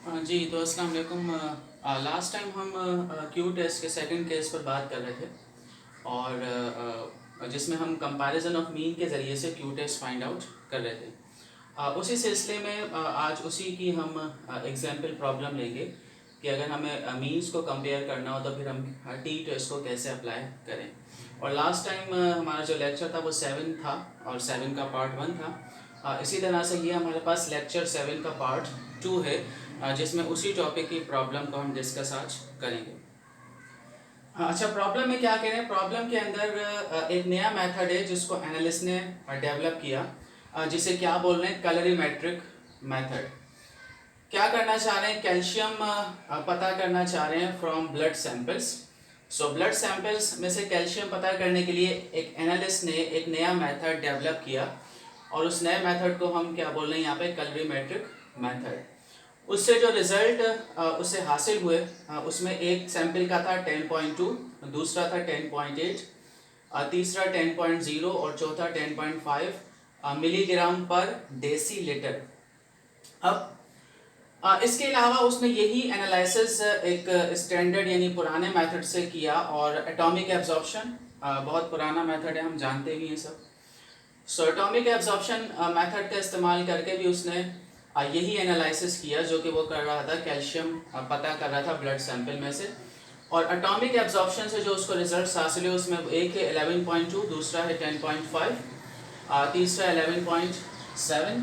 जी तो अस्सलाम वालेकुम। लास्ट टाइम हम क्यू टेस्ट के सेकंड केस पर बात कर रहे थे और जिसमें हम कंपैरिजन ऑफ मीन के ज़रिए से क्यू टेस्ट फाइंड आउट कर रहे थे। उसी सिलसिले में आज उसी की हम एग्जाम्पल प्रॉब्लम लेंगे कि अगर हमें मीन्स को कंपेयर करना हो तो फिर हम टी टेस्ट को कैसे अप्लाई करें। और लास्ट टाइम हमारा जो लेक्चर था वो 7 था और 7 का पार्ट 1 था। इसी तरह से ये हमारे पास लेक्चर 7 का पार्ट 2 है, जिसमें उसी टॉपिक की प्रॉब्लम को हम डिस्कस आज करेंगे। अच्छा, प्रॉब्लम में क्या कह रहे हैं? प्रॉब्लम के अंदर एक नया मेथड है जिसको एनालिस्ट ने डेवलप किया, जिसे क्या बोल रहे हैं, कलरीमेट्रिक मेथड। क्या करना चाह रहे हैं? कैल्शियम पता करना चाह रहे हैं from blood samples. So blood samples में से कैल्शियम पता करने के लिए एक एनालिस्ट ने एक नया मेथड डेवलप किया और उस नए मेथड को हम क्या बोल रहे हैं यहाँ पे? कलरीमेट्रिक मेथड। उससे जो रिजल्ट उससे हासिल हुए, उसमें एक सैंपल का था 10.2, दूसरा था 10.8, तीसरा 10.0 और चौथा 10.5 मिलीग्राम पर डेसी लीटर। अब इसके अलावा उसने यही एनालिसिस एक स्टैंडर्ड यानी पुराने मेथड से किया और एटॉमिक एब्जॉर्प्शन, बहुत पुराना मेथड है, हम जानते भी हैं सब। सो एटॉमिक एब्जॉर्प्शन मेथड का इस्तेमाल करके भी उसने यही एनालिसिस किया जो कि वो कर रहा था, कैल्शियम पता कर रहा था ब्लड सैंपल में से। और एटॉमिक एब्जॉर्प्शन से जो उसको रिजल्ट्स हासिल हुए उसमें एक है 11.2, दूसरा है 10.5, तीसरा 11.7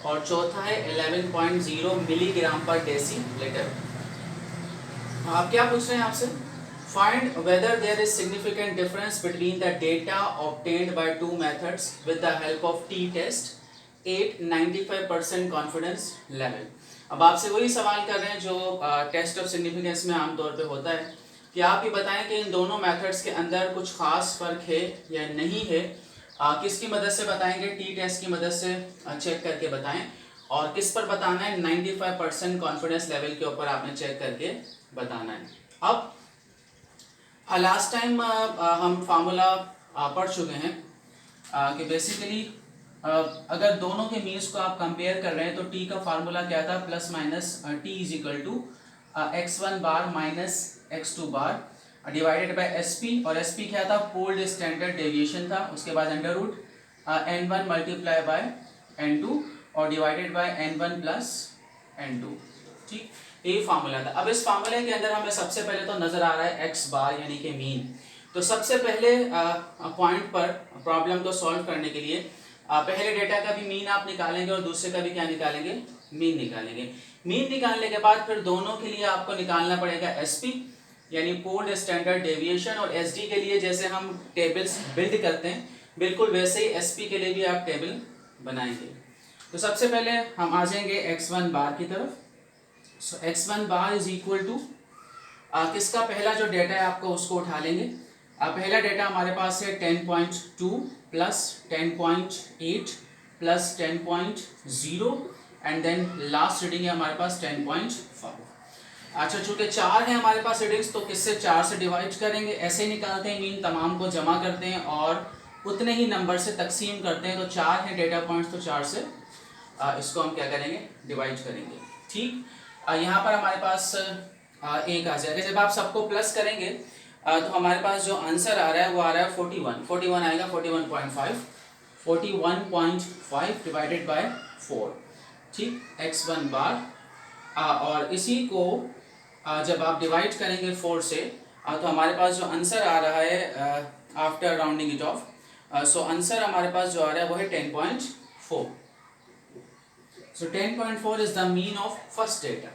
और चौथा है 11.0 मिलीग्राम पर डेसी लीटर। आप क्या पूछ रहे हैं आपसे? Find whether there is significant difference between the data obtained by two methods with the help of t test 95% confidence level. अब आपसे वही सवाल कर रहे हैं जो टेस्ट ऑफ सिग्निफिकेंस में आमतौर पे होता है कि आप ये बताएं कि इन दोनों मेथड्स के अंदर कुछ खास फर्क है या नहीं है। किसकी मदद से बताएंगे? टी टेस्ट की मदद से चेक करके बताएं। और किस पर बताना है? 95% कॉन्फिडेंस लेवल के ऊपर आपने चेक करके बताना है। अब लास्ट टाइम हम फार्मूला पढ़ चुके हैं कि बेसिकली अगर दोनों के मीन्स को आप कंपेयर कर रहे हैं तो टी का फार्मूला क्या था? Plus minus t is equal to x1 bar minus x2 bar divided by SP. और एसपी क्या था? पोल्ड स्टैंडर्ड डेविएशन था। उसके बाद under root n1 multiply by n2 और divided by n1 plus n2। ठीक, ये फार्मूला था। अब इस फार्मूले के अंदर हमें सबसे पहले तो नजर आ रहा है x बार यानी कि मीन। तो सबसे पहले पॉइंट पर प्रॉब्लम को सॉल्व करने के लिए पहले डेटा का भी मीन आप निकालेंगे और दूसरे का भी क्या निकालेंगे? मीन निकालेंगे। मीन निकालने के बाद फिर दोनों के लिए आपको निकालना पड़ेगा एसपी यानी पोल्ड स्टैंडर्ड डेविएशन, और एसडी के लिए जैसे हम टेबल्स बिल्ड करते हैं बिल्कुल वैसे ही एसपी के लिए भी आप टेबल बनाएंगे। तो सबसे पहले हम आ जाएंगे x1 बार की तरफ। So x1 bar is equal to किसका? पहला जो डेटा है आपको उसको उठा लेंगे। पहला डेटा हमारे पास है 10.2 plus 10.8 plus 10.0 and then last reading है हमारे पास 10.5। अच्छा, चूंकि 4 है हमारे पास रीडिंग्स तो किससे? 4 से डिवाइड करेंगे। ऐसे ही निकालते हैं मीन, तमाम को जमा करते हैं और उतने ही नंबर से तकसीम करते हैं। तो 4 है डेटा पॉइंट्स, तो 4 से इसको हम क्या करेंगे? डिवाइड करेंगे। ठीक, यहाँ पर हमारे पास एक आ जाएगा। जब आप सबको प्लस करेंगे तो हमारे पास जो आंसर आ रहा है वो आ रहा है 41 आएगा। 41.5 डिवाइडेड बाय 4। ठीक, x1 बार। और इसी को जब आप डिवाइड करेंगे 4 से तो हमारे पास जो आंसर आ रहा है after rounding it off, so answer हमारे पास जो आ रहा है वो है 10.4। So 10.4 is the mean of first data.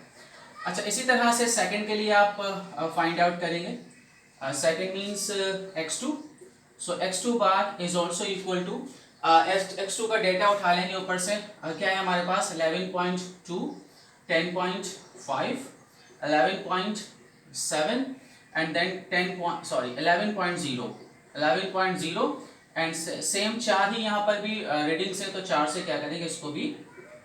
अच्छा, इसी तरह से सेकंड के लिए आप फाइंड आउट करेंगे। Second means x2। So x2 bar is also equal to x2 का डेटा उठा लेंगे ऊपर से। क्या है हमारे पास? 11.2, 10.5, 11.7 एंड देन 11.0 एंड सेम 4 ही यहाँ पर भी रीडिंग से, तो 4 से क्या करेंगे? इसको भी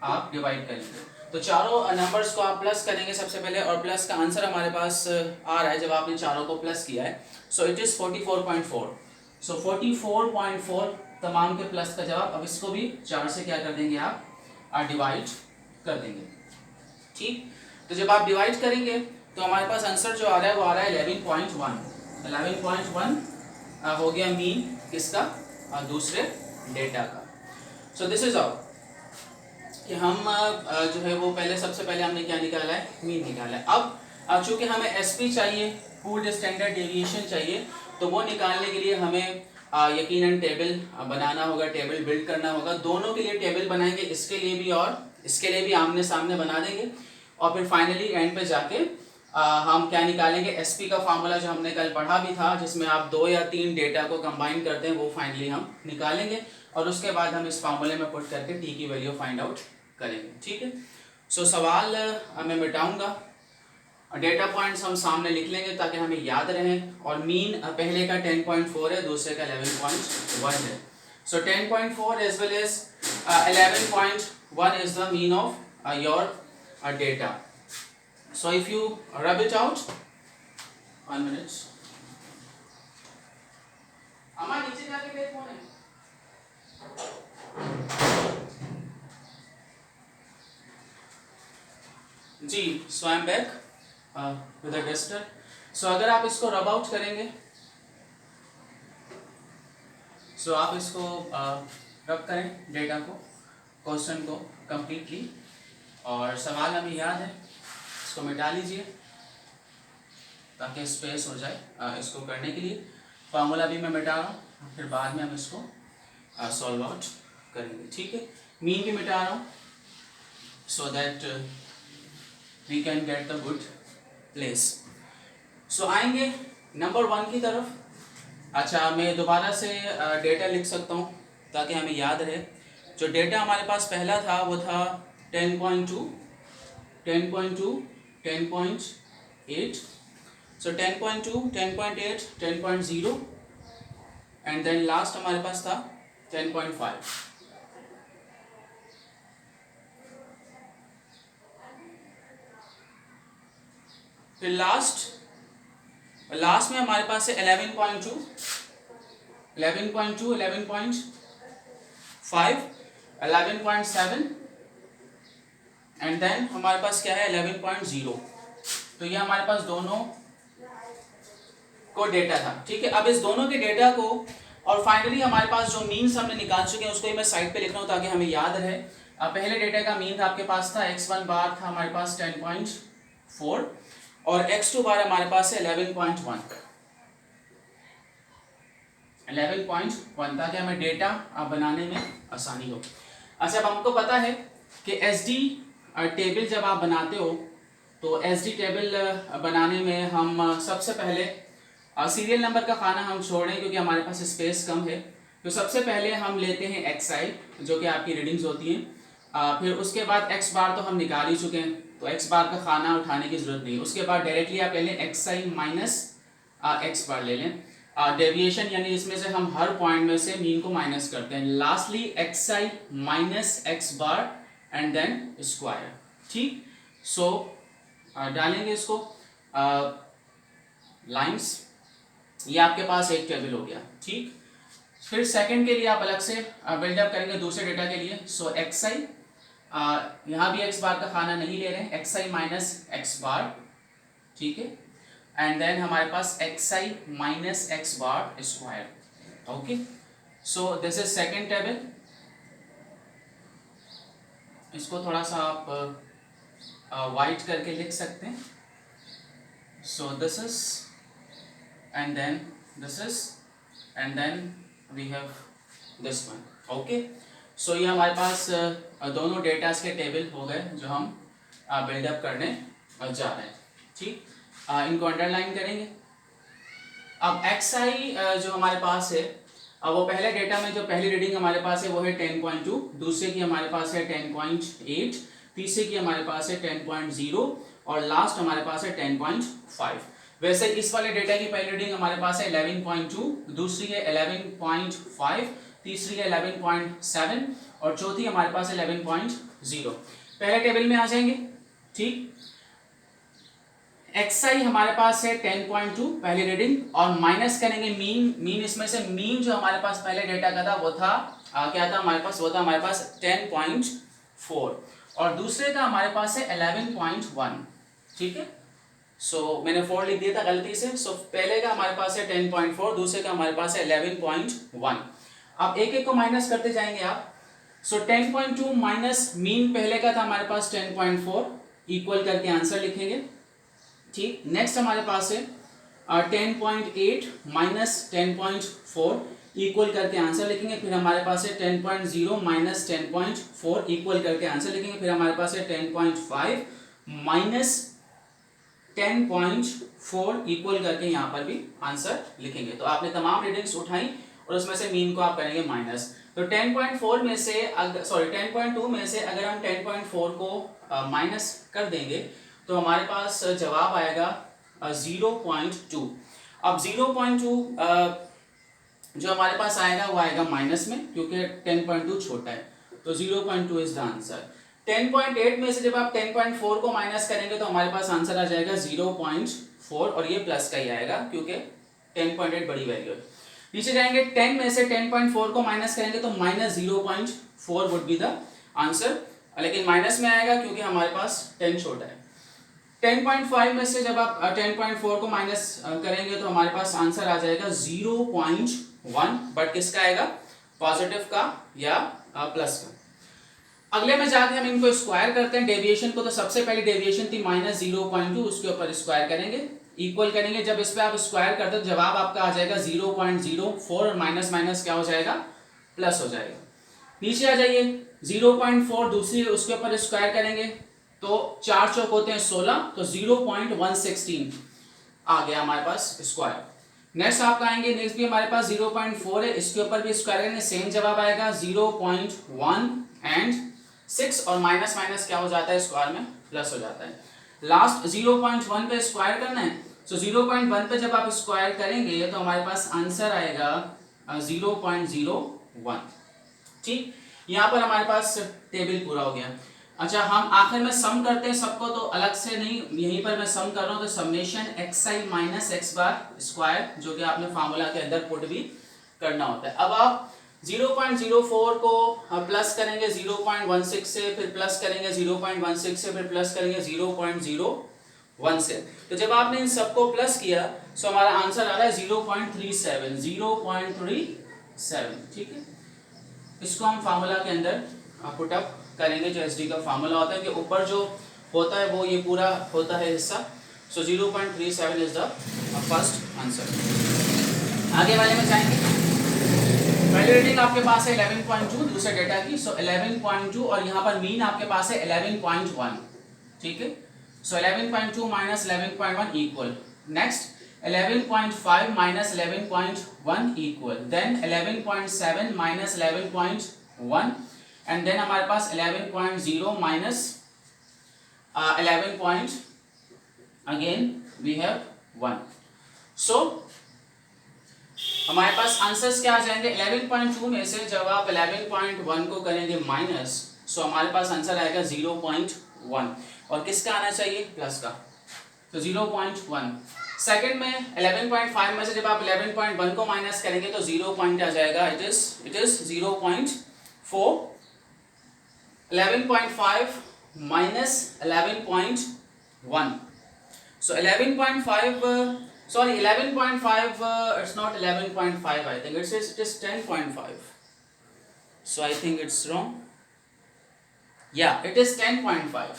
आप डिवाइड करेंगे। तो चारों नंबर्स को आप प्लस करेंगे सबसे पहले, और प्लस का आंसर हमारे पास आ रहा है जब आपने चारों को प्लस किया है। So it is 44.4। सो 44.4 तमाम के प्लस का जवाब। अब इसको भी 4 से क्या कर देंगे? आप डिवाइड कर देंगे। ठीक, तो जब आप डिवाइड करेंगे तो हमारे पास आंसर जो आ रहा है वो आ रहा है 11.1। 11.1 हो गया मीन किसका, दूसरे डेटा का। सो दिस इज ऑल कि हम जो है वो पहले सबसे पहले हमने क्या निकाला है, मीन निकाला है। अब चूंकि हमें एसपी चाहिए, पूल्ड स्टैंडर्ड डेविएशन चाहिए, तो वो निकालने के लिए हमें यकीनन टेबल बनाना होगा, टेबल बिल्ड करना होगा। दोनों के लिए टेबल बनाएंगे, इसके लिए भी और इसके लिए भी आमने सामने बना देंगे, और फिर फाइनली एंड पे जाके हम क्या निकालेंगे, एसपी का फार्मूला जो हमने कल पढ़ा भी था, जिसमें आप 2 या 3 डेटा को कंबाइन करते हैं, वो फाइनली हम निकालेंगे, और उसके बाद हम इस फार्मूले में पुट करके टी की वैल्यू फाइंड आउट करेंगे। ठीक है, सो सवाल मैं मिटाऊंगा, डेटा पॉइंट्स हम सामने लिख लेंगे ताकि हमें याद रहें, और मीन पहले का 10.4 है, दूसरे का 11.1 है। So 10.4 as well as 11.1 is the mean of your data. So if you rub it out, 1 minute. अम्मा नीचे जाके देख कौन है। जी, so I am back with a duster. So अगर आप इसको रब आउट करेंगे, so आप इसको रब करें डेटा को, क्वेश्चन को कंप्लीटली, और सवाल हमें याद है, इसको मिटा लीजिए ताकि स्पेस हो जाए इसको करने के लिए। फार्मूला भी मैं मिटा रहा हूँ, फिर बाद में हम इसको सॉल्व आउट करेंगे। ठीक है, मीन भी मिटा रहा हूँ so that we can get the good place. So आएंगे नंबर 1 की तरफ। अच्छा, मैं दोबारा से डेटा लिख सकता हूँ ताकि हमें याद रहे। जो डेटा हमारे पास पहला था वो था 10.2, 10.2, 10.8, सो 10.2, 10.8, 10.0, एंड देन लास्ट हमारे पास था 10.5। फिर लास्ट में हमारे पास है 11.2, 11.2, 11.5, 11.7, एंड देन हमारे पास क्या है 11.0। तो ये हमारे पास दोनों को डेटा था। ठीक है, अब इस दोनों के डेटा को, और फाइनली हमारे पास जो मीन्स हमने निकाल चुके हैं उसको ही मैं साइड पे लिख रहा हूँ ताकि हमें याद रहे। पहले डेटा का मीन था आपके पास था x1 बार था हमारे पास 10.4, और x2 बार हमारे पास है 11.1, 11.1, ताकि हमें डेटा बनाने में आसानी हो। अच्छा, अब हमको पता है कि SD टेबल जब आप बनाते हो तो SD टेबल बनाने में हम सबसे पहले सीरियल नंबर का खाना हम छोड़ें क्योंकि हमारे पास स्पेस कम है। तो सबसे पहले हम लेते हैं XI जो कि आपकी रीडिंग्स होती हैं, फिर उसके बाद X बार तो हम निकाल ही चुके हैं, तो X बार का खाना उठाने की ज़रूरत नहीं। उसके बाद डायरेक्टली आप ले लें XI माइनस X बार ले लें, डेविएशन यानी इसमें से हम हर पॉइंट में से मीन को माइनस करते हैं। Lastly XI minus X bar and then square. ठीक, सो डालेंगे इसको लाइंस, ये आपके पास एक टेबल हो गया। ठीक, फिर सेकंड के लिए आप अलग से बिल्डअप करेंगे दूसरे डेटा के लिए। सो XI, यहाँ भी X बार का खाना नहीं ले रहे हैं, XI माइनस X बार। ठीक है, एंड देन हमारे पास XI minus X bar square. Okay, so this is second table. इसको थोड़ा सा आप वाइट करके लिख सकते हैं। So this is and then this is and then we have this one. Okay, so ये हमारे पास दोनों डेटास के टेबल हो गए जो हम बिल्डअप करने जा रहे हैं। ठीक, इनको अंडरलाइन करेंगे। अब XI जो हमारे पास है, वो पहले डेटा में जो पहली रीडिंग हमारे पास है वो है 10.2, दूसरे की हमारे पास है 10.8, तीसरे की हमारे पास है 10.0, और लास्ट हमारे पास है 10.5। वैसे इस वाले डेटा की पहली रीडिंग हमारे पास है 11.2, दूसरी है 11.5, तीसरी है 11.7, और चौथी हमारे पास है 11.0। पहले टेबल में आ जाएंगे। ठीक, XI हमारे पास है 10.2 पहली रीडिंग, और माइनस करेंगे मीन इसमें से मीन जो हमारे पास पहले डेटा का था वो था क्या था हमारे पास, वो था हमारे पास 10.4, और दूसरे का हमारे पास है 11.1। ठीक है। सो मैंने 4 लिख दिया था गलती से। सो पहले का हमारे पास है 10.4, दूसरे का हमारे पास है 11.1। अब एक एक को माइनस करते जाएंगे आप। सो 10.2 माइनस मीन पहले का था हमारे पास 10.4, इक्वल करके आंसर लिखेंगे। ठीक, नेक्स्ट हमारे पास है 10.8 माइनस 10.4, इक्वल करके आंसर लिखेंगे। फिर हमारे पास है 10.0 माइनस 10.4, इक्वल करके आंसर लिखेंगे। फिर हमारे पास है 10.5 माइनस 10.4, इक्वल करके यहाँ पर भी आंसर लिखेंगे। तो आपने तमाम रीडिंग्स उठाई और उसमें से मीन को आप करेंगे माइनस। तो 10.4 में से 10.2 में से अगर हम 10.4 को माइनस कर देंगे तो हमारे पास जवाब आएगा 0.2। अब 0.2 जो हमारे पास आएगा वो आएगा माइनस में, क्योंकि 10.2 छोटा है, तो 0.2 इज द आंसर। 10.8 में से जब आप 10.4 को माइनस करेंगे तो हमारे पास आंसर आ जाएगा 0.4, और ये प्लस का ही आएगा क्योंकि 10.8 बड़ी वैल्यू है। नीचे जाएंगे, 10 में से 10.4 को माइनस करेंगे तो minus 0.4 would be the answer, लेकिन माइनस में आएगा क्योंकि हमारे पास 10 छोटा है। 10.5 में से जब आप 10.4 को माइनस करेंगे तो हमारे पास आंसर आ जाएगा 0.1, बट किसका आएगा, पॉजिटिव का या प्लस का। अगले में जाके हम इनको स्क्वायर करते हैं डेविएशन को। तो सबसे पहली डेविएशन थी माइनस 0.2, उसके ऊपर स्क्वायर करेंगे, इक्वल करेंगे। जब इस पे आप स्क्वायर करते हो तो जवाब आपका आ जाएगा 0.04, और माइनस माइनस क्या हो जाएगा, प्लस हो जाएगा। नीचे आ जाइए, 0.4 दूसरी उसके ऊपर स्क्वायर करेंगे तो 4 चौक होते हैं 16, तो 0.116 आ गया हमारे पास स्क्वायर। नेक्स्ट आप आएंगे, नेक्स्ट भी हमारे पास 0.4 है, इसके ऊपर भी स्क्वायर करेंगे, सेम जवाब आएगा 0.1 एंड 6, और माइनस माइनस क्या हो जाता है, स्क्वायर में प्लस हो जाता है। लास्ट 0.1 पे स्क्वायर करना है, सो 0.1 पे जब आप स्क्वायर करेंगे तो हमारे पास आंसर आएगा 0.01। ठीक, यहाँ पर हमारे पास टेबल पूरा हो गया। अच्छा, हम आखिर में सम करते हैं सबको, तो अलग से नहीं, यहीं पर मैं सम कर रहा हूँ। तो summation xi minus x bar square, जो कि आपने फार्मूला के अंदर पुट भी करना होता है। अब आप 0.04 को प्लस करेंगे 0.16 से, फिर प्लस करेंगे 0.16 से, फिर प्लस करेंगे 0.01 से। तो जब आपने इन सबको प्लस किया तो हमारा आंसर आ रहा है 0.37। ठीक है, इसको हम फार्मूला के अंदर पुट अप करेंगे, जो एसडी का फार्मूला होता है कि ऊपर जो होता है वो ये पूरा होता है हिस्सा। सो 0.37 इज द फर्स्ट आंसर। आगे वाले में जाएंगे, पहली रीडिंग आपके पास है 11.2 दूसरे डेटा की। सो 11.2 और यहाँ पर मीन आपके पास है 11.1। ठीक है, सो 11.2 minus 11.1 equal, next 11.5 minus 11.1 equal, then 11.7 minus 11.1, and then हमारे पास 11.0 minus 11. Again we have 1. So हमारे पास आंसर्स क्या आ जाएंगे, 11.2 में से जब आप 11.1 को करेंगे माइनस, सो हमारे पास आंसर आएगा 0.1, और किसका आना चाहिए, प्लस का, तो 0.1। सेकंड में 11.5 में से जब आप 11.1 को माइनस करेंगे तो 0 पॉइंट आ जाएगा, it is 0.4। 11.5 minus 11.1, so 11.5 sorry 11.5 it's not 11.5, I think it is 10.5, so I think it's wrong, yeah it is 10.5।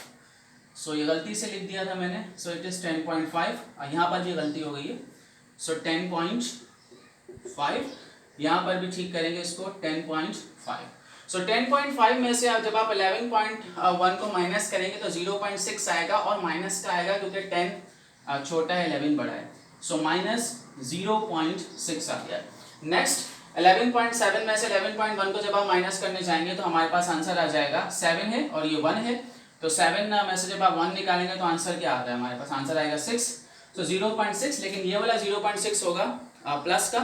सो ये गलती से लिख दिया था मैंने, सो इट इज 10.5, यहाँ पर भी गलती हो गई है, सो 10.5, यहाँ पर भी ठीक करेंगे इसको 10.5। सो 10.5 में से जब आप 11.1 को माइनस करेंगे तो 0.6 आएगा, और माइनस का आएगा क्योंकि 10 छोटा है 11 बड़ा है, सो माइनस 0.6 आ गया। नेक्स्ट 11.7 में से 11.1 को जब आप माइनस करने जाएंगे तो हमारे पास आंसर आ जाएगा 7 है और ये 1 है, तो 7 में से जब आप 1 निकालेंगे तो आंसर क्या आता है, हमारे पास आंसर आएगा 6, तो 0.6, लेकिन ये वाला 0.6 होगा प्लस का,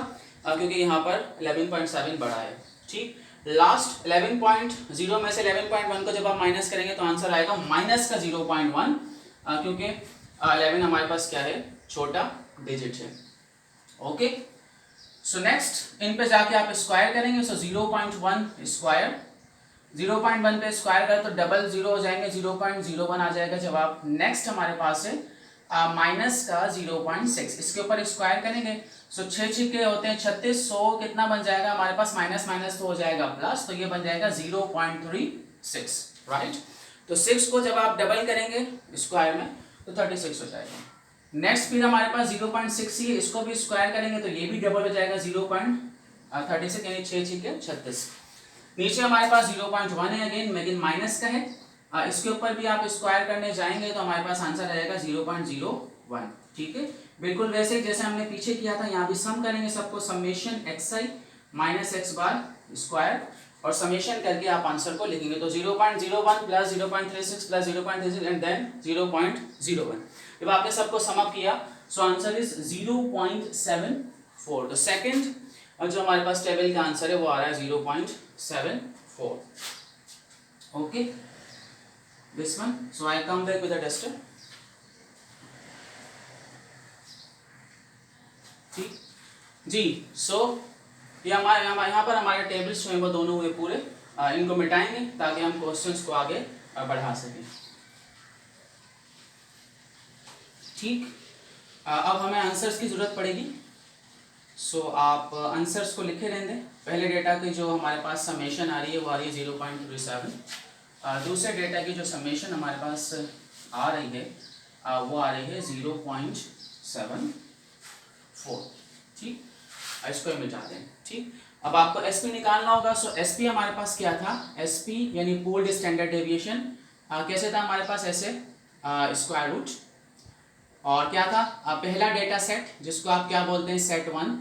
क्योंकि यहाँ पर 11.7 बड़ा है। ठीक, लास्ट 11.0 में से 11.1 को जब आप माइनस करेंगे तो आंसर आएगा माइनस का 0.1, क्योंकि 11 हमारे पास क्या है, छोटा डिजिट है। ओके, सो नेक्स्ट इन पे जाके आप स्क्वायर करेंगे, सो 0.1 स्क्वायर, 0.1 पे स्क्वायर करें तो डबल जीरो हो जाएंगे, 0.01 आ जाएगा जवाब। नेक्स्ट हमारे पास है माइनस का 0.6, इसके ऊपर स्क्वायर करेंगे। सो 6 छिक्के होते हैं 36, 100 कितना बन जाएगा हमारे पास, माइनस माइनस तो हो जाएगा प्लस, तो ये बन जाएगा 0.36, राइट। तो 6 को जब आप डबल करेंगे स्क्वायर में तो 36 हो जाएगा। नेक्स्ट फिर हमारे पास 0.6 ही है, इसको भी स्क्वायर करेंगे तो ये भी डबल हो जाएगा 0.36 यानी 6 छिक्के 36। नीचे हमारे पास 0.1 है अगेन, लेकिन माइनस का है, इसके ऊपर भी आप स्क्वायर करने जाएंगे तो हमारे पास आंसर आ जाएगा 0.01, ठीक है। बिल्कुल वैसे जैसे हमने पीछे किया था, यहाँ भी सम करेंगे सबको, summation xi minus x bar square, और समेशन करके आप आंसर को लिखेंगे। तो 0.01 प्लस 0.36 प्लस 0.36 एंड देन 0.01। जब आपने सबको सम अप किया सो आंसर इज 0.74। तो सेकंड जो हमारे पास टेबल का आंसर है वो आ रहा है 0.74। Okay, this one. So I come back with the duster. ठीक जी। सो ये हमारे यहाँ पर हमारे टेबल्स जो हैं वो दोनों हुए पूरे, इनको मिटाएंगे ताकि हम क्वेश्चंस को आगे बढ़ा सकें। ठीक, अब हमें आंसर्स की ज़रूरत पड़ेगी। सो आप आंसर्स को लिखे रहने दें। पहले डेटा की जो हमारे पास समेशन आ रही है वो आ रही है 0.37। दूसरे डेटा की जो समेशन हमारे पास आ रही है वो आ रही है 0.74। ठीक, इसको मिटा दें। ठीक, अब आपको एसपी निकालना होगा। सो एसपी हमारे पास क्या था, एसपी यानी पूल्ड स्टैंडर्ड डेविएशन कैसे था हमारे पास, ऐसे स्क्वायर रूट, और क्या था पहला डेटा सेट जिसको आप क्या बोलते हैं set 1,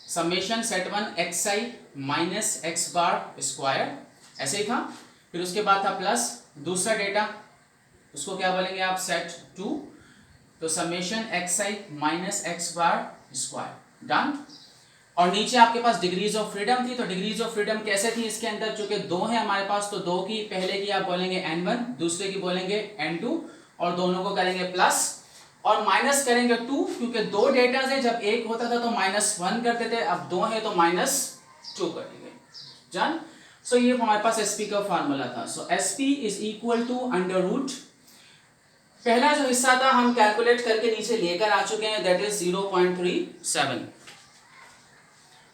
summation set 1 xi minus x bar square, ऐसे ही था। फिर उसके बाद था प्लस दूसरा डेटा, उसको क्या बोलेंगे आप सेट 2, तो summation xi minus x bar square, done. और नीचे आपके पास डिग्रीज ऑफ फ्रीडम थी, तो डिग्रीज ऑफ फ्रीडम कैसे थी इसके अंदर, चूंकि दो है हमारे पास तो दो की पहले की आप बोलेंगे n1, दूसरे की बोलेंगे n2, और दोनों को करेंगे प्लस और माइनस करेंगे 2, क्योंकि दो डेटा है, जब एक होता था तो -1 करते थे, अब दो है तो -2 करेंगे, डन। सो ये हमारे पास एसपी का फार्मूला था। So SP is equal to under root, पहला जो हिस्सा था हम कैलकुलेट करके नीचे लेकर आ चुके हैं, दैट इज 0.37।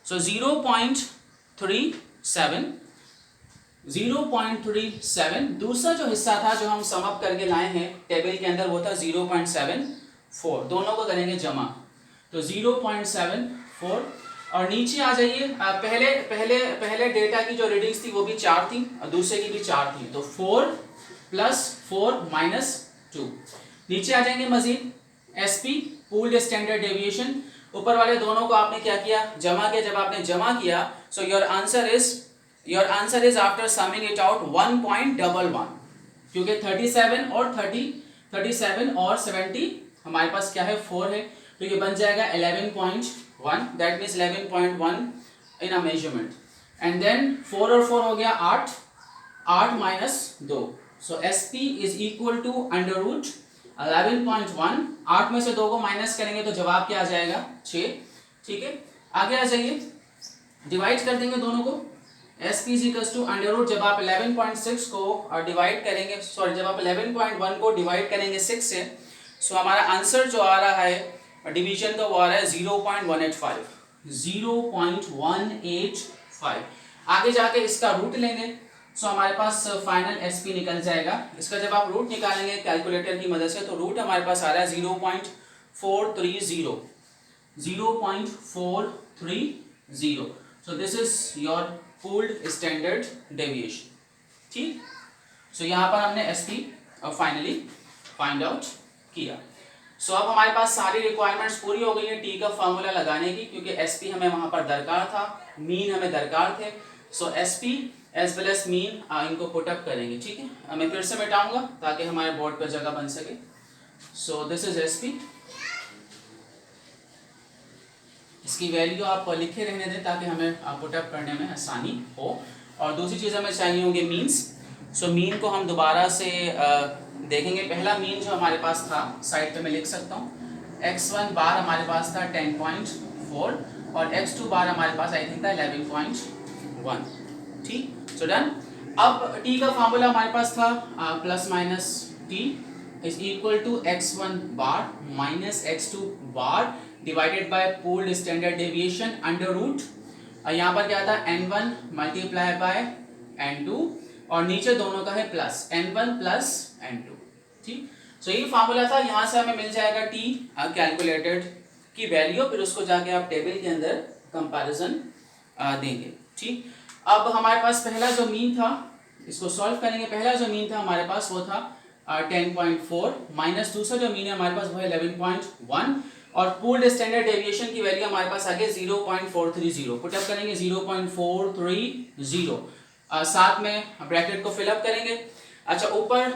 सो 0.37, दूसरा जो हिस्सा था जो हम सम अप करके लाए हैं टेबल के अंदर वो था 0.74, दोनों को करेंगे जमा, तो 0.74। और नीचे आ जाइए, पहले डेटा की जो रीडिंग्स थी वो भी 4 थी और दूसरे की भी 4 थी, तो 4 + 4 - 2। नीचे आ जाएंगे मजीद एसपी पूल्ड स्टैंडर्ड डेविएशन, ऊपर वाले दोनों को आपने क्या किया, जमा किया। जब आपने जमा किया so your answer is after summing it out 1.11, क्योंकि 37 और 70 हमारे पास क्या है 4 है, तो ये बन जाएगा 11.1, that means 11.1 in a measurement. And then 4 और 4 हो गया 8 - 2, so SP is equal to under root 11.1, 8 में से 2 को माइनस करेंगे तो जवाब क्या आ जाएगा 6। ठीक है, आगे आ जाइए, डिवाइड कर देंगे दोनों को, SP is equal to under root, जब आप 11.6 को डिवाइड करेंगे, सॉरी जब आप 11.1 को डिवाइड करेंगे 6 से, सो हमारा आंसर जो आ रहा है डिवीजन का वो आ रहा है 0.185। आगे जाके इसका रूट लेंगे सो हमारे पास फाइनल एसपी निकल जाएगा। इसका जब आप रूट निकालेंगे कैलकुलेटर की मदद से तो रूट हमारे पास आ रहा है 0.430। So this is your pooled standard deviation. ठीक, सो यहाँ पर हमने एसपी फाइनली फाइंड आउट किया। सो अब हमारे पास सारी रिक्वायरमेंट्स पूरी हो गई है टी का फार्मूला लगाने की, क्योंकि एसपी हमें वहाँ पर दरकार था, मीन हमें दरकार थे। So SP as well as mean इनको पुटअप करेंगे। ठीक है, मैं फिर से मिटाऊंगा ताकि हमारे बोर्ड पर जगह बन सके। सो दिस इज एसपी, इसकी वैल्यू आप लिखे रहने दें ताकि हमें पुटअप करने में आसानी हो। और दूसरी चीज़ हमें चाहिए होंगे मीन्स। सो मीन को हम दोबारा से देखेंगे। पहला मीन जो हमारे पास था साइड पे मैं लिख सकता हूँ, x1 बार हमारे पास था 10.4 और x2 बार हमारे पास आई थिंक था 11.1। ठीक, सो डन। अब t का फार्मूला हमारे पास था plus minus t is equal to x1 bar minus x2 bar divided by pooled standard deviation under root, यहाँ पर क्या था n1 मल्टीप्लाई बाय n2 और नीचे दोनों का है प्लस n1 प्लस n2। ठीक, सो ये फार्मूला था। यहाँ से हमें मिल जाएगा t कैलकुलेटेड की वैल्यू, फिर उसको जाके आप टेबल के अंदर कंपैरिजन देंगे। ठीक, अब हमारे पास पहला जो मीन था इसको सॉल्व करेंगे। पहला जो मीन था हमारे पास वो था 10.4 माइनस दूसरा जो मीन है हमारे पास वो है 11.1 और पूल्ड स्टैंडर्ड डेविएशन की वैल्यू हमारे पास आगे 0.430 पुटअप करेंगे 0.430 साथ में ब्रैकेट को फिलअप करेंगे। अच्छा, ऊपर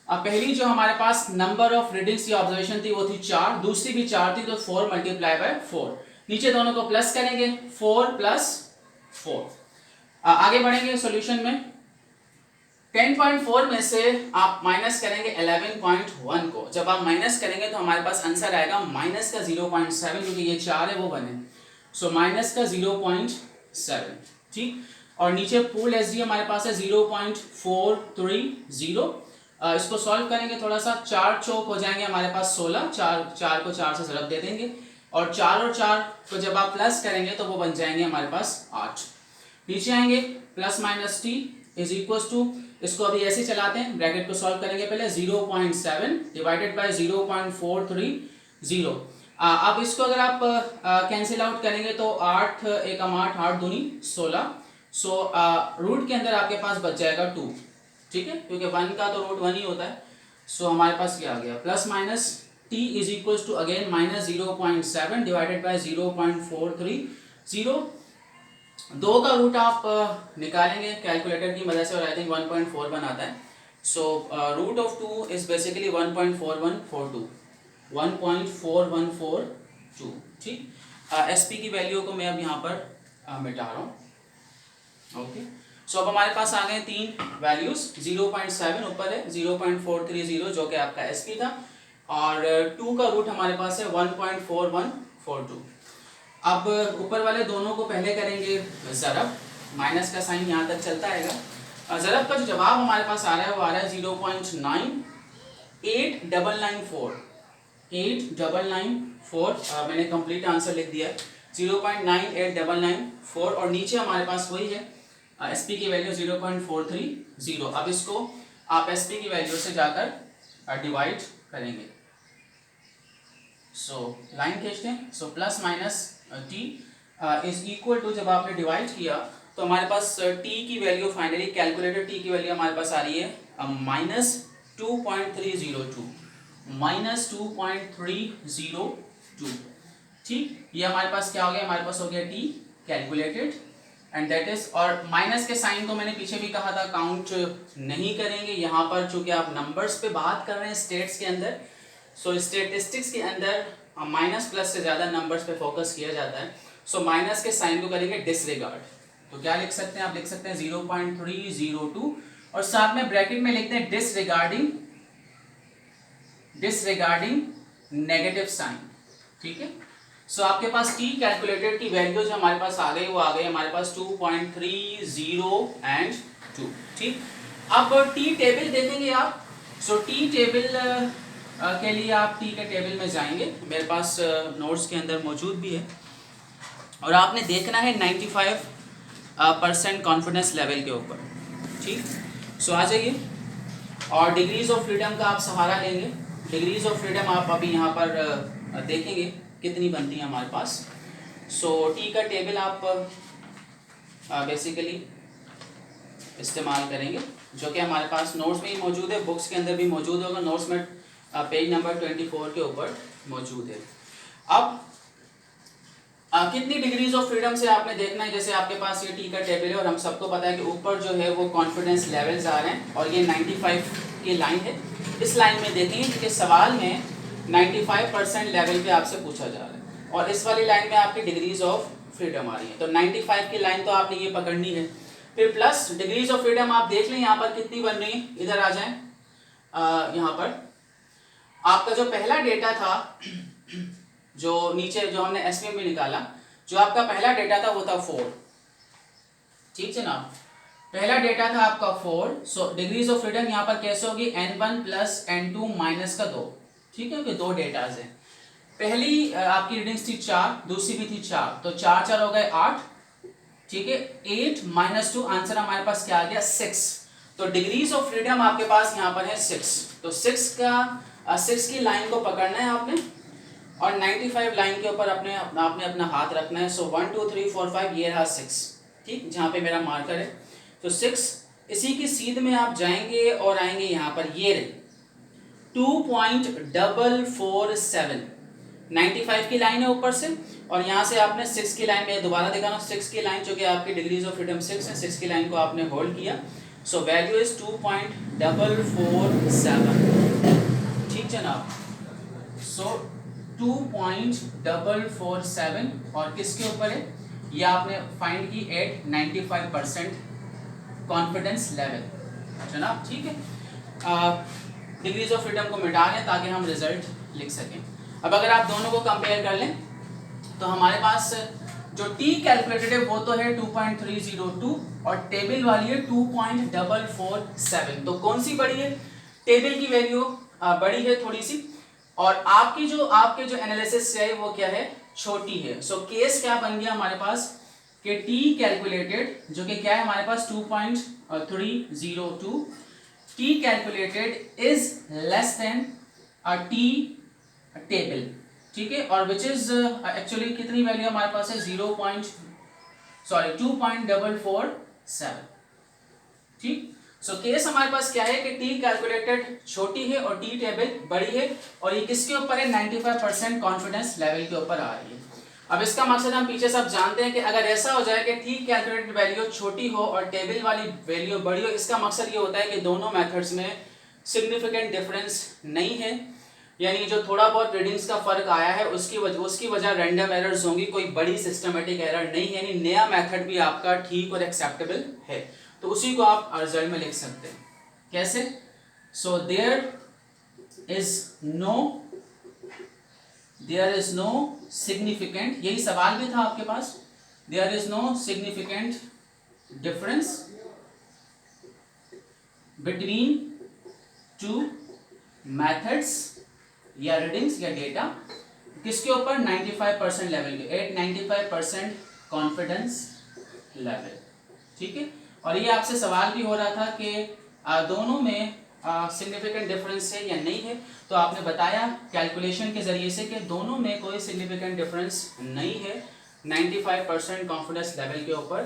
पहली जो हमारे पास नंबर ऑफ रीडिंग्स की ऑब्जर्वेशन थी वो थी 4, दूसरी भी 4 थी तो 4 मल्टीप्लाई बाय 4, नीचे दोनों को प्लस करेंगे 4 प्लस 4। आगे बढ़ेंगे सॉल्यूशन में। 10.4 में से आप माइनस करेंगे 11.1 को, जब आप माइनस करेंगे तो हमारे पास आंसर आएगा माइनस का 0.7 क्योंकि ये 4 है वो बने, सो माइनस का 0.7। ठीक, और नीचे पूल एसडी हमारे पास है 0.430। इसको सॉल्व करेंगे थोड़ा सा, 4 चौक हो जाएंगे हमारे पास 16, 4 को 4 से ज़रब दे देंगे और 4 और 4 को जब आप प्लस करेंगे तो वो बन जाएंगे हमारे पास 8। नीचे आएंगे plus minus t is equal to, इसको अभी ऐसे चलाते हैं, ब्रैकेट को सॉल्व करेंगे पहले 0.7 डिवाइडेड बाय 0.430। अब इसको अगर आप कैंसिल आउट करेंगे तो 8 एकम 8, 8 दूनी 16, सो रूट के अंदर आपके पास बच जाएगा 2। ठीक है, क्योंकि 1 का तो रूट 1 ही होता है। सो हमारे पास क्या आ गया, plus minus t is equal to again minus 0.7 divided by 0.430। 2 का रूट आप निकालेंगे कैलकुलेटर की मदद से और आई थिंक 1.4 बनाता है। So root of 2 is basically 1.4142, 1.4142। ठीक, एसपी की वैल्यू को मैं अब यहाँ पर मिटा रहा हूँ। ओके, सो अब हमारे पास आ गए 3 वैल्यूज, 0.7 ऊपर है, 0.430 जो कि आपका एसपी था और 2 का रूट हमारे पास है 1.4142। अब ऊपर वाले दोनों को पहले करेंगे ज़रब, माइनस का साइन यहाँ तक चलता आएगा। ज़रब का जो जवाब हमारे पास आ रहा है वो आ रहा है 0.98994, 8994। मैंने कंप्लीट आंसर लिख दिया है 0.98994 और नीचे हमारे पास वही है एसपी की वैल्यू 0.430। अब इसको आप एसपी की वैल्यू से जाकर डिवाइड करेंगे। सो लाइन खींचते हैं। So plus minus t is equal to, जब आपने डिवाइड किया तो हमारे पास टी की वैल्यू फाइनली कैलकुलेटेड टी की वैल्यू हमारे पास आ रही है माइनस 2.302, माइनस 2.302। ठीक, ये हमारे पास क्या हो गया, हमारे पास हो गया T calculated and that is, और माइनस के साइन को मैंने पीछे भी कहा था काउंट नहीं करेंगे यहाँ पर, चूंकि आप नंबर्स पे बात कर रहे हैं स्टेट्स के अंदर। सो स्टेटिस्टिक्स के अंदर माइनस प्लस से ज़्यादा नंबर्स पे फोकस किया जाता है। सो माइनस के साइन को करेंगे डिसरिगार्ड, तो क्या लिख सकते हैं आप, लिख सकते हैं 0.302 और साथ में ब्रैकेट में लिखते हैं डिसरिगार्डिंग, डिसरिगार्डिंग नेगेटिव साइन। ठीक है, सो आपके पास टी कैलकुलेटेड की वैल्यू जो हमारे पास आ गई वो आ गई हमारे पास 2.30 एंड 2। ठीक, अब टी टेबल देखेंगे आप। सो टी टेबल के लिए आप टी के टेबल में जाएंगे, मेरे पास नोट्स के अंदर मौजूद भी है और आपने देखना है 95% कॉन्फिडेंस लेवल के ऊपर। ठीक, सो आ जाइए और डिग्रीज ऑफ फ्रीडम का आप सहारा लेंगे। डिग्रीज ऑफ फ्रीडम आप अभी यहाँ पर देखेंगे कितनी बनती है हमारे पास। सो टी का टेबल आप बेसिकली इस्तेमाल करेंगे जो कि हमारे पास नोट्स में ही मौजूद है, बुक्स के अंदर भी मौजूद होगा, नोट्स में पेज नंबर 24 के ऊपर मौजूद है। अब कितनी डिग्रीज ऑफ फ्रीडम से आपने देखना है, जैसे आपके पास ये टी का टेबल है और हम सबको पता है कि ऊपर जो है वो कॉन्फिडेंस लेवल्स आ रहे हैं और ये 95 की लाइन है। इस लाइन में देखेंगे क्योंकि सवाल में 95% लेवल पे आपसे पूछा जा रहा है और इस वाली लाइन में आपकी डिग्रीज ऑफ फ्रीडम आ रही है, तो 95 की लाइन तो आपने ये पकड़नी है। फिर प्लस डिग्रीज ऑफ फ्रीडम आप देख लें यहाँ पर कितनी बन रही है, इधर आ जाएं। यहाँ पर आपका जो पहला डेटा था, जो नीचे जो हमने एसपीएम में निकाला, जो आपका पहला डेटा था वो था 4। ठीक है ना, पहला डेटा था आपका 4, सो डिग्रीज ऑफ फ्रीडम यहाँ पर कैसे होगी, n1 प्लस n2 माइनस का 2, ठीक है, दो डेटाज हैं। पहली आपकी रीडिंग्स थी 4, दूसरी भी थी 4, तो 4 4 हो गए 8, ठीक है। 8 माइनस 2, आंसर हमारे पास क्या आ गया 6। तो डिग्रीज ऑफ फ्रीडम आपके पास यहाँ पर है 6, तो 6 की लाइन को पकड़ना है आपने और 95 लाइन के ऊपर आपने अपना हाथ रखना है। सो 1 2 3 4 5 ये रहा 6, ठीक, जहाँ पे मेरा मार्कर है। तो 6 इसी की सीध में आप जाएंगे और आएंगे यहाँ पर, ये रही 2.447, 95 की लाइन है ऊपर से, और यहाँ से आपने 6 की लाइन में दोबारा देखा ना, 6 की लाइन जो कि आपकी डिग्रीज ऑफ फ्रीडम 6 है, 6 की लाइन को आपने होल्ड किया। सो वैल्यू इज 2.447, ठीक जनाब। सो 2.447 और किसके ऊपर है, ये आपने फाइंड की एट 95% कॉन्फिडेंस लेवल जनाब, ठीक है। डिग्रीज ऑफ फ्रीडम को मिटा लें ताकि हम रिजल्ट लिख सकें। अब अगर आप दोनों को कंपेयर कर लें तो हमारे पास जो टी कैलकुलेटेड है वो तो है 2.302 और टेबल वाली है 2.447। तो कौन सी बड़ी है, टेबल की वैल्यू बड़ी है थोड़ी सी, और आपके जो एनालिसिस है वो क्या है, छोटी है। सो केस क्या बन गया हमारे पास कि टी कैलकुलेटेड जो कि क्या है हमारे पास 2.302, T calculated is less than tea table, ठीक है, और विच इज एक्चुअली कितनी वैल्यू हमारे पास है 2.447, ठीक। सो केस हमारे पास क्या है कि टी कैलकुलेटेड छोटी है और टी टेबल बड़ी है, और ये किसके ऊपर है, 95% कॉन्फिडेंस लेवल के ऊपर आ रही है। अब इसका मकसद हम पीछे सब जानते हैं कि अगर ऐसा हो जाए कि टी कैलकुलेटेड वैल्यू छोटी हो और टेबल वाली वैल्यू बड़ी हो, इसका मकसद ये होता है कि दोनों मेथड्स में सिग्निफिकेंट डिफरेंस नहीं है, यानी जो थोड़ा बहुत रीडिंग्स का फर्क आया है उसकी वजह रैंडम एरर्स होंगी, कोई बड़ी सिस्टमेटिक एरर नहीं है, यानी नया मेथड भी आपका ठीक और एक्सेप्टेबल है। तो उसी को आप रिजल्ट में लिख सकते हैं, कैसे, so there is no significant, यही सवाल भी था आपके पास, there is no significant difference between two methods या रीडिंग्स या डेटा, किसके ऊपर, 95% लेवल के, एट 95% कॉन्फिडेंस लेवल, ठीक है। और ये आपसे सवाल भी हो रहा था कि दोनों में सिग्निफिकेंट डिफरेंस है या नहीं है, तो आपने बताया कैलकुलेशन के जरिए से कि दोनों में कोई सिग्निफिकेंट डिफरेंस नहीं है 95% कॉन्फिडेंस लेवल के ऊपर,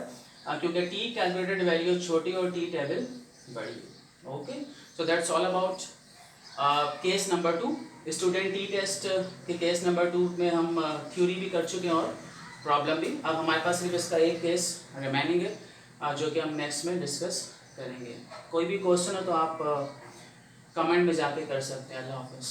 क्योंकि टी कैलकुलेटेड वैल्यू छोटी और टी टेबल बड़ी। Okay, so that's all about case number 2। Student t test के केस नंबर 2 में हम थ्योरी भी कर चुके हैं और प्रॉब्लम भी। अब हमारे पास सिर्फ इसका एक केस रिमेनिंग है जो कि हम नेक्स्ट में डिस्कस करेंगे। कोई भी क्वेश्चन हो तो आप कमेंट में जाके कर सकते हैं। अल्लाह हाफिज़।